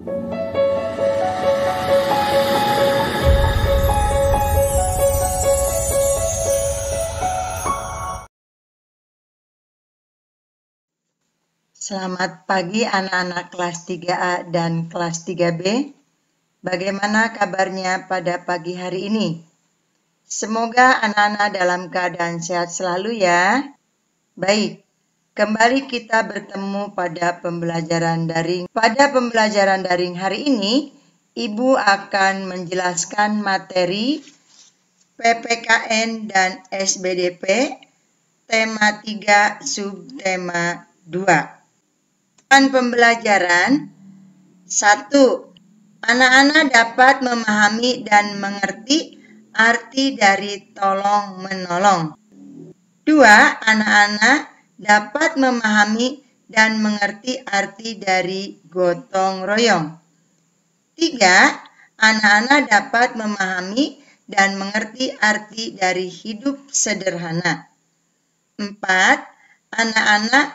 Selamat pagi anak-anak kelas 3A dan kelas 3B. Bagaimana kabarnya pada pagi hari ini? Semoga anak-anak dalam keadaan sehat selalu ya. Baik, kembali kita bertemu pada pembelajaran daring. Pada pembelajaran daring hari ini, Ibu akan menjelaskan materi PPKN dan SBDP, tema 3, subtema 2. Pembelajaran 1. Anak-anak dapat memahami dan mengerti arti dari tolong menolong. 2. Anak-anak dapat memahami dan mengerti arti dari gotong royong. 3. Anak-anak dapat memahami dan mengerti arti dari hidup sederhana. 4. Anak-anak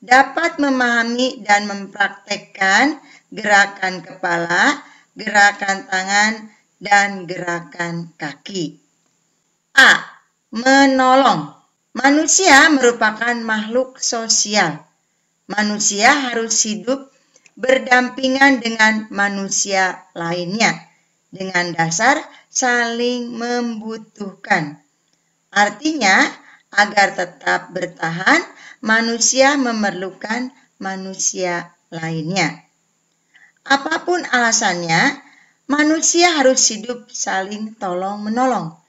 dapat memahami dan mempraktekkan gerakan kepala, gerakan tangan, dan gerakan kaki. A. Menolong. Manusia merupakan makhluk sosial. Manusia harus hidup berdampingan dengan manusia lainnya dengan dasar saling membutuhkan. Artinya, agar tetap bertahan, manusia memerlukan manusia lainnya. Apapun alasannya, manusia harus hidup saling tolong-menolong.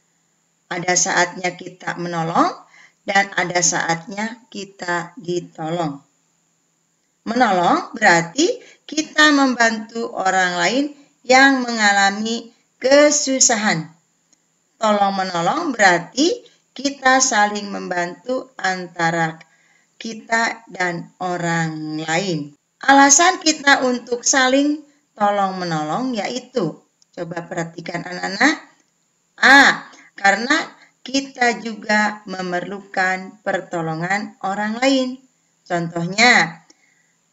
Ada saatnya kita menolong dan ada saatnya kita ditolong. Menolong berarti kita membantu orang lain yang mengalami kesusahan. Tolong-menolong berarti kita saling membantu antara kita dan orang lain. Alasan kita untuk saling tolong-menolong yaitu, coba perhatikan anak-anak. A. Karena kita juga memerlukan pertolongan orang lain. Contohnya,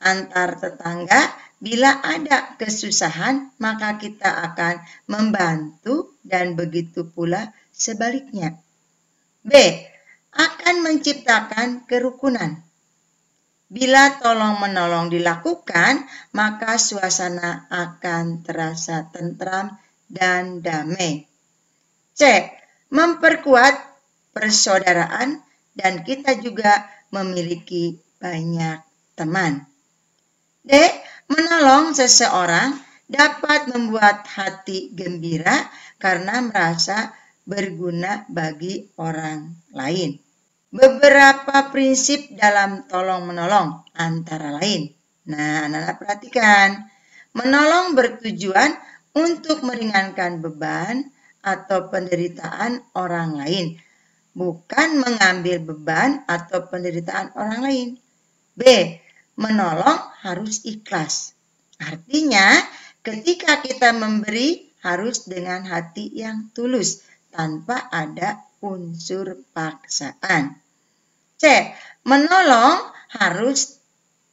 antar tetangga bila ada kesusahan maka kita akan membantu dan begitu pula sebaliknya. B. Akan menciptakan kerukunan. Bila tolong-menolong dilakukan, maka suasana akan terasa tentram dan damai. C. Memperkuat persaudaraan dan kita juga memiliki banyak teman. D. Menolong seseorang dapat membuat hati gembira karena merasa berguna bagi orang lain. Beberapa prinsip dalam tolong-menolong antara lain. Nah, anak-anak perhatikan. Menolong bertujuan untuk meringankan beban atau penderitaan orang lain, bukan mengambil beban atau penderitaan orang lain. B. Menolong harus ikhlas. Artinya, ketika kita memberi harus dengan hati yang tulus, tanpa ada unsur paksaan. C. Menolong harus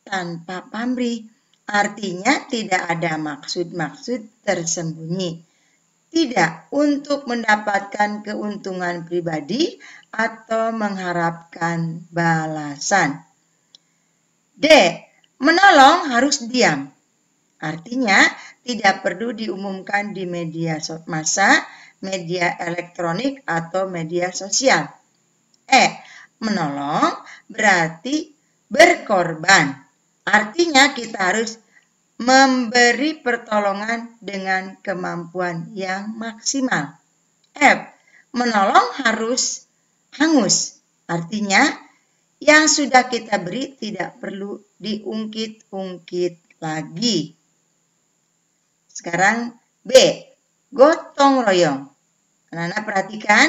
tanpa pamrih. Artinya tidak ada maksud-maksud tersembunyi. Tidak untuk mendapatkan keuntungan pribadi atau mengharapkan balasan. D. Menolong harus diam. Artinya tidak perlu diumumkan di media massa, media elektronik atau media sosial. E. Menolong berarti berkorban. Artinya kita harus memberi pertolongan dengan kemampuan yang maksimal. F. Menolong harus hangus. Artinya yang sudah kita beri tidak perlu diungkit-ungkit lagi. Sekarang B. Gotong royong. Anak-anak perhatikan,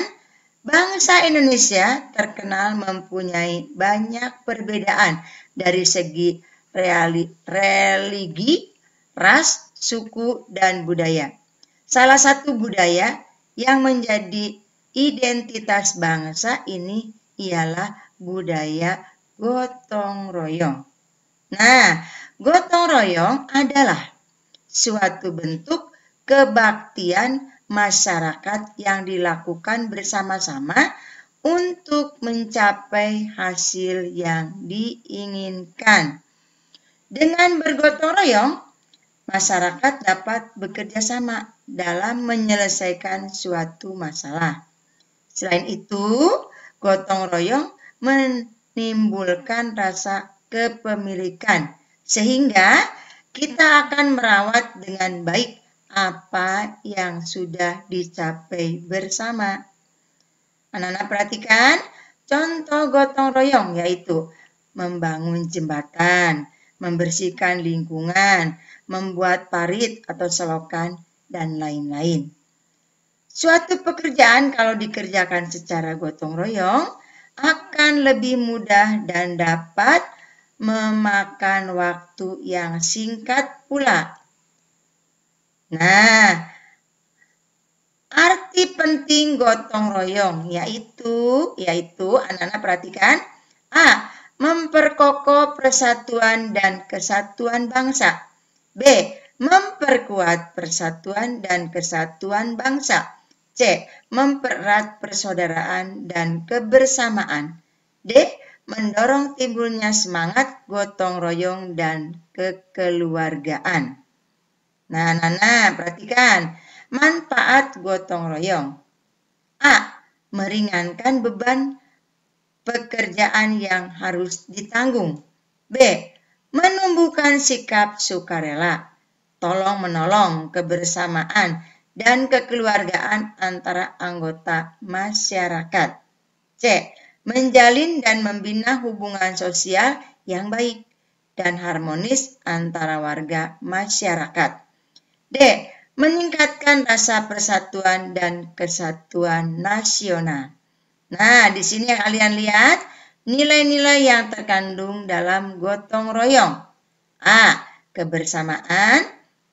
bangsa Indonesia terkenal mempunyai banyak perbedaan dari segi religi, ras, suku, dan budaya. Salah satu budaya yang menjadi identitas bangsa ini ialah budaya gotong royong. Nah, gotong royong adalah suatu bentuk kebaktian masyarakat yang dilakukan bersama-sama untuk mencapai hasil yang diinginkan. Dengan bergotong royong, masyarakat dapat bekerja sama dalam menyelesaikan suatu masalah. Selain itu, gotong royong menimbulkan rasa kepemilikan, sehingga kita akan merawat dengan baik apa yang sudah dicapai bersama. Anak-anak perhatikan contoh gotong royong, yaitu membangun jembatan, membersihkan lingkungan, membuat parit atau selokan, dan lain-lain. Suatu pekerjaan kalau dikerjakan secara gotong royong akan lebih mudah dan dapat memakan waktu yang singkat pula. Nah, arti penting gotong royong yaitu anak-anak perhatikan. A. Memperkokoh persatuan dan kesatuan bangsa. B. Memperkuat persatuan dan kesatuan bangsa. C. Mempererat persaudaraan dan kebersamaan. D. Mendorong timbulnya semangat gotong royong dan kekeluargaan. Nah, anak-anak perhatikan manfaat gotong royong. A. Meringankan beban pekerjaan yang harus ditanggung. B. Menumbuhkan sikap sukarela, tolong-menolong, kebersamaan, dan kekeluargaan antara anggota masyarakat. C. Menjalin dan membina hubungan sosial yang baik dan harmonis antara warga masyarakat. D. Meningkatkan rasa persatuan dan kesatuan nasional. Nah, di sini yang kalian lihat nilai-nilai yang terkandung dalam gotong royong. A. Kebersamaan.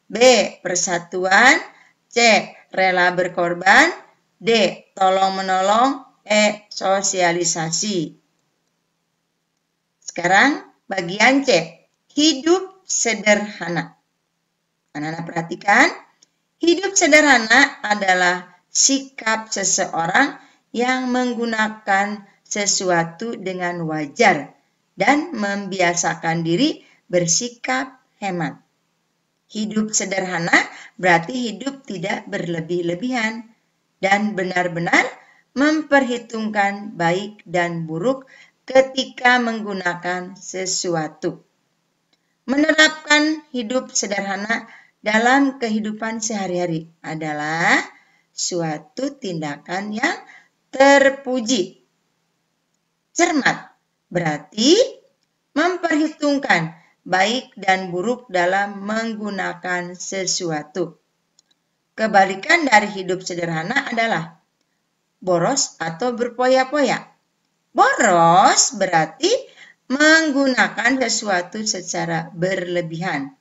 B. Persatuan. C. Rela berkorban. D. Tolong-menolong. E. Sosialisasi. Sekarang bagian C. Hidup sederhana. Anak-anak perhatikan, hidup sederhana adalah sikap seseorang yang menggunakan sesuatu dengan wajar dan membiasakan diri bersikap hemat. Hidup sederhana berarti hidup tidak berlebih-lebihan dan benar-benar memperhitungkan baik dan buruk ketika menggunakan sesuatu. Menerapkan hidup sederhana dalam kehidupan sehari-hari adalah suatu tindakan yang terpuji. Cermat berarti memperhitungkan baik dan buruk dalam menggunakan sesuatu. Kebalikan dari hidup sederhana adalah boros atau berpoya-poya. Boros berarti menggunakan sesuatu secara berlebihan.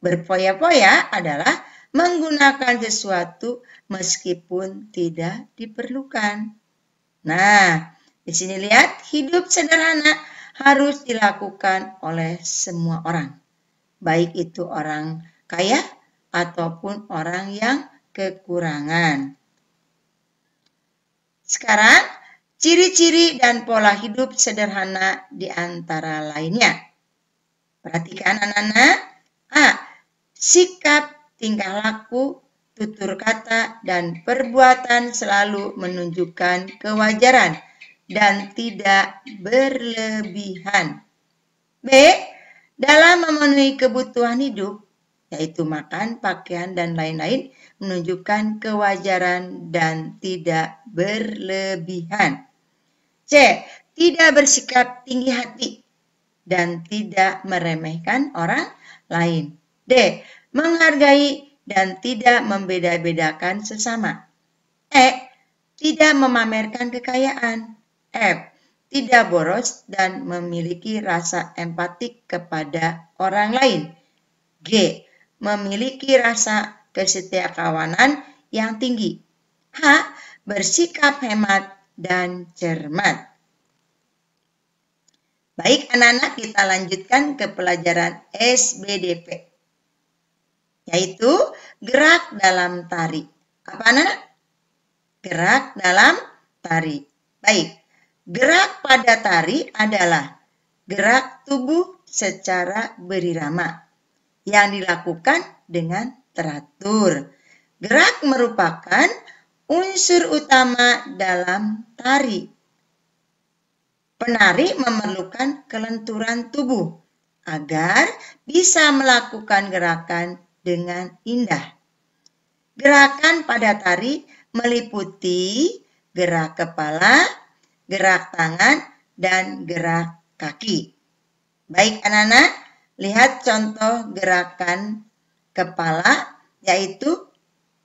Berpoya-poya adalah menggunakan sesuatu meskipun tidak diperlukan. Nah, di sini lihat hidup sederhana harus dilakukan oleh semua orang. Baik itu orang kaya ataupun orang yang kekurangan. Sekarang, ciri-ciri dan pola hidup sederhana di antara lainnya. Perhatikan anak-anak. A. Sikap, tingkah laku, tutur kata, dan perbuatan selalu menunjukkan kewajaran dan tidak berlebihan. B. Dalam memenuhi kebutuhan hidup, yaitu makan, pakaian, dan lain-lain, menunjukkan kewajaran dan tidak berlebihan. C. Tidak bersikap tinggi hati dan tidak meremehkan orang lain. D. Menghargai dan tidak membeda-bedakan sesama. E. Tidak memamerkan kekayaan. F. Tidak boros dan memiliki rasa empatik kepada orang lain. G. Memiliki rasa kesetiakawanan yang tinggi. H. Bersikap hemat dan cermat. Baik anak-anak, kita lanjutkan ke pelajaran SBDP. yaitu gerak dalam tari. Apa anak? Gerak dalam tari. Baik, gerak pada tari adalah gerak tubuh secara berirama yang dilakukan dengan teratur. Gerak merupakan unsur utama dalam tari. Penari memerlukan kelenturan tubuh agar bisa melakukan gerakan dengan indah. Gerakan pada tari meliputi gerak kepala, gerak tangan, dan gerak kaki. Baik anak-anak, lihat contoh gerakan kepala, yaitu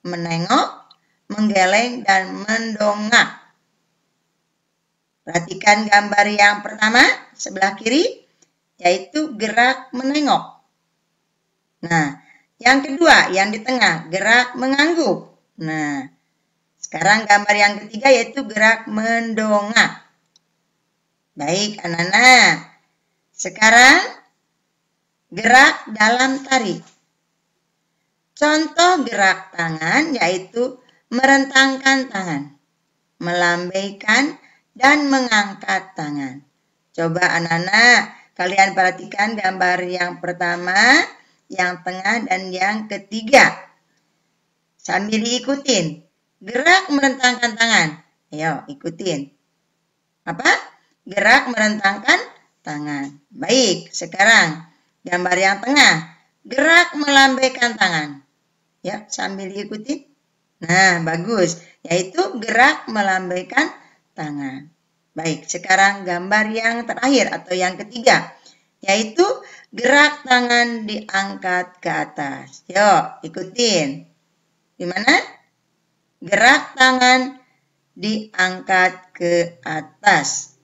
menengok, menggeleng, dan mendongak. Perhatikan gambar yang pertama, sebelah kiri, yaitu gerak menengok. Nah, yang kedua, yang di tengah, gerak mengangguk. Nah, sekarang gambar yang ketiga, yaitu gerak mendongak. Baik, anak-anak. Sekarang, gerak dalam tari. Contoh gerak tangan, yaitu merentangkan tangan, melambaikan, dan mengangkat tangan. Coba anak-anak, kalian perhatikan gambar yang pertama, yang tengah, dan yang ketiga. Sambil diikutin. Gerak merentangkan tangan. Ayo, ikutin. Apa? Gerak merentangkan tangan. Baik, sekarang gambar yang tengah. Gerak melambaikan tangan. Ya, sambil diikutin. Nah, bagus. Yaitu gerak melambaikan tangan. Baik, sekarang gambar yang terakhir atau yang ketiga, yaitu gerak tangan diangkat ke atas. Yuk, ikutin. Gimana? Gerak tangan diangkat ke atas.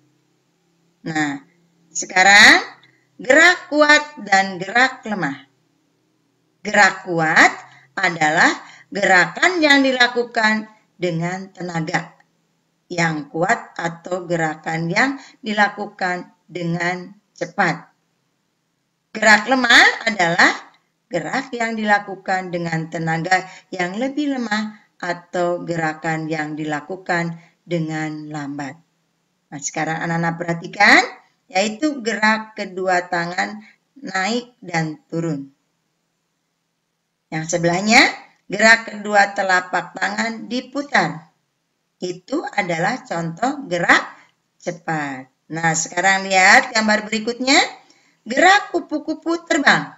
Nah, sekarang gerak kuat dan gerak lemah. Gerak kuat adalah gerakan yang dilakukan dengan tenaga yang kuat atau gerakan yang dilakukan dengan cepat. Gerak lemah adalah gerak yang dilakukan dengan tenaga yang lebih lemah atau gerakan yang dilakukan dengan lambat. Nah, sekarang anak-anak perhatikan, yaitu gerak kedua tangan naik dan turun. Yang sebelahnya, gerak kedua telapak tangan diputar. Itu adalah contoh gerak cepat. Nah, sekarang lihat gambar berikutnya. Gerak kupu-kupu terbang.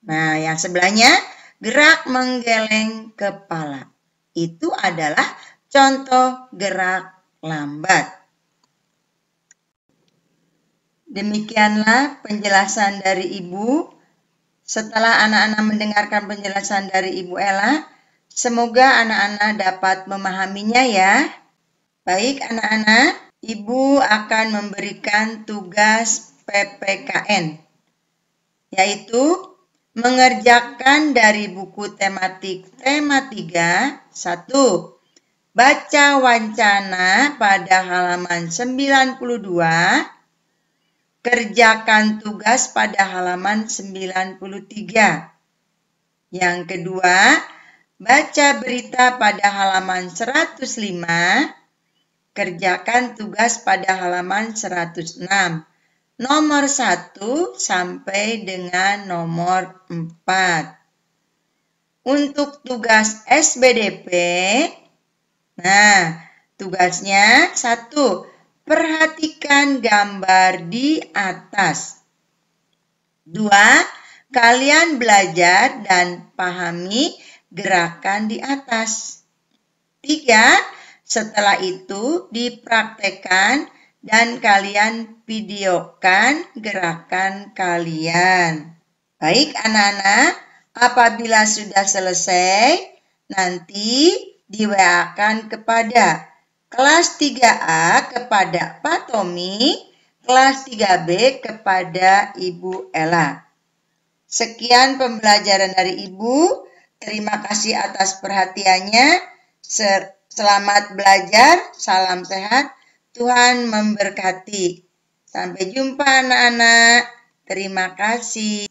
Nah, yang sebelahnya gerak menggeleng kepala. Itu adalah contoh gerak lambat. Demikianlah penjelasan dari Ibu. Setelah anak-anak mendengarkan penjelasan dari Ibu Ella, semoga anak-anak dapat memahaminya ya. Baik anak-anak, Ibu akan memberikan tugas PPKN, yaitu mengerjakan dari buku tematik tema 3, 1. Baca wancana pada halaman 92, kerjakan tugas pada halaman 93. Yang kedua, baca berita pada halaman 105, kerjakan tugas pada halaman 106. Nomor 1 sampai dengan nomor 4. Untuk tugas SBDP, nah, tugasnya 1. Perhatikan gambar di atas. 2. Kalian belajar dan pahami gerakan di atas. 3. Setelah itu dipraktekkan dan kalian videokan gerakan kalian. Baik anak-anak, apabila sudah selesai, nanti di-WA-kan kepada kelas 3A kepada Pak Tommy, kelas 3B kepada Ibu Ella. Sekian pembelajaran dari Ibu. Terima kasih atas perhatiannya. Selamat belajar, salam sehat, Tuhan memberkati. Sampai jumpa anak-anak. Terima kasih.